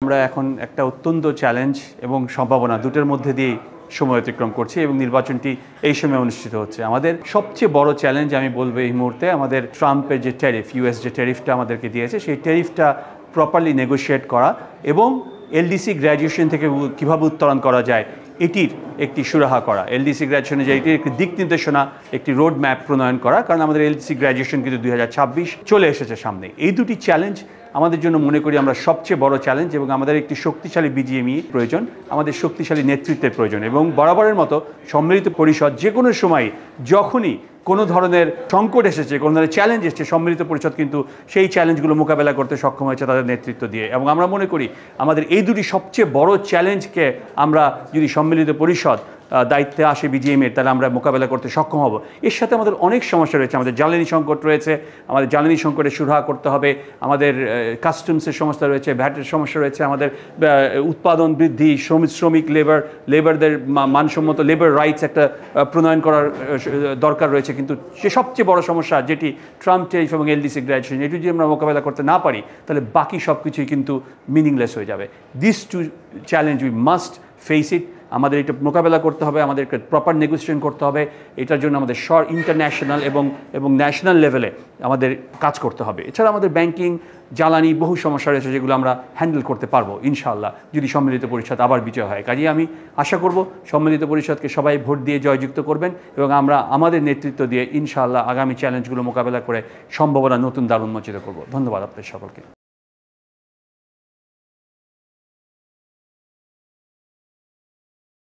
আমরা এখন একটা অত্যন্ত চ্যালেঞ্জ এবং সম্ভাবনা দুটোর মধ্যে দিয়ে সময় অতিক্রম করছি এবং নির্বাচনটি এই সময় অনুষ্ঠিত হচ্ছে। আমাদের সবচেয়ে বড় চ্যালেঞ্জ আমি বলবো এই মুহূর্তে আমাদের ট্রাম্পের যে ট্যারিফ, ইউএস যে ট্যারিফটা আমাদেরকে দিয়েছে, সেই ট্যারিফটা প্রপারলি নেগোশিয়েট করা এবং এলডিসি গ্র্যাজুয়েশন থেকে কীভাবে উত্তরণ করা যায় এটির একটি সুরাহা করা। এলডিসি গ্র্যাজুয়েশনে যে এটির একটি দিক নির্দেশনা, একটি রোড ম্যাপ প্রণয়ন করা, কারণ আমাদের এলডিসি গ্র্যাজুয়েশন কিন্তু 2026 চলে এসেছে সামনে। এই দুটি চ্যালেঞ্জ আমাদের জন্য মনে করি আমরা সবচেয়ে বড় চ্যালেঞ্জ এবং আমাদের একটি শক্তিশালী বিজিএমই প্রয়োজন, আমাদের শক্তিশালী নেতৃত্বের প্রয়োজন এবং বরাবরের মতো সম্মিলিত পরিষদ যে কোনো সময় যখনই কোনো ধরনের সংকট এসেছে, কোনো ধরনের চ্যালেঞ্জ এসেছে, সম্মিলিত পরিষদ কিন্তু সেই চ্যালেঞ্জগুলো মোকাবেলা করতে সক্ষম হয়েছে তাদের নেতৃত্ব দিয়ে। এবং আমরা মনে করি আমাদের এই দুটি সবচেয়ে বড় চ্যালেঞ্জকে আমরা যদি সম্মিলিত পরিষদ দায়িত্বে আসে বিজিএমের, তাহলে আমরা মোকাবেলা করতে সক্ষম হব। এর সাথে আমাদের অনেক সমস্যা রয়েছে, আমাদের জ্বালানি সংকট রয়েছে, আমাদের জ্বালানি সংকটের সুরাহা করতে হবে, আমাদের কাস্টমসের সমস্যা রয়েছে, ভ্যাটের সমস্যা রয়েছে, আমাদের উৎপাদন বৃদ্ধি, শ্রমিক লেবারদের মানসম্মত লেবার রাইটস একটা প্রণয়ন করার দরকার রয়েছে। কিন্তু সে সবচেয়ে বড় সমস্যা যেটি ট্রাম্প ট্যারিফ এবং এলডিসি গ্র্যাজুয়েশন, এটি যদি আমরা মোকাবেলা করতে না পারি তাহলে বাকি সব কিছুই কিন্তু মিনিংলেস হয়ে যাবে। This two challenge we must face it. আমাদের এটা মোকাবেলা করতে হবে, আমাদেরকে প্রপার নেগোসিয়েশন করতে হবে, এটার জন্য আমাদের ইন্টারন্যাশনাল এবং ন্যাশনাল লেভেলে আমাদের কাজ করতে হবে। এছাড়া আমাদের ব্যাংকিং, জ্বালানি বহু সমস্যা রয়েছে যেগুলো আমরা হ্যান্ডেল করতে পারবো ইনশাআল্লাহ যদি সম্মিলিত পরিষদ আবার বিজয় হয়। কাজেই আমি আশা করব সম্মিলিত পরিষদকে সবাই ভোট দিয়ে জয়যুক্ত করবেন এবং আমরা আমাদের নেতৃত্ব দিয়ে ইনশাআল্লাহ আগামী চ্যালেঞ্জগুলো মোকাবেলা করে সম্ভাবনা নতুন দ্বার উন্মোচিত করব। ধন্যবাদ আপনাদের সকলকে।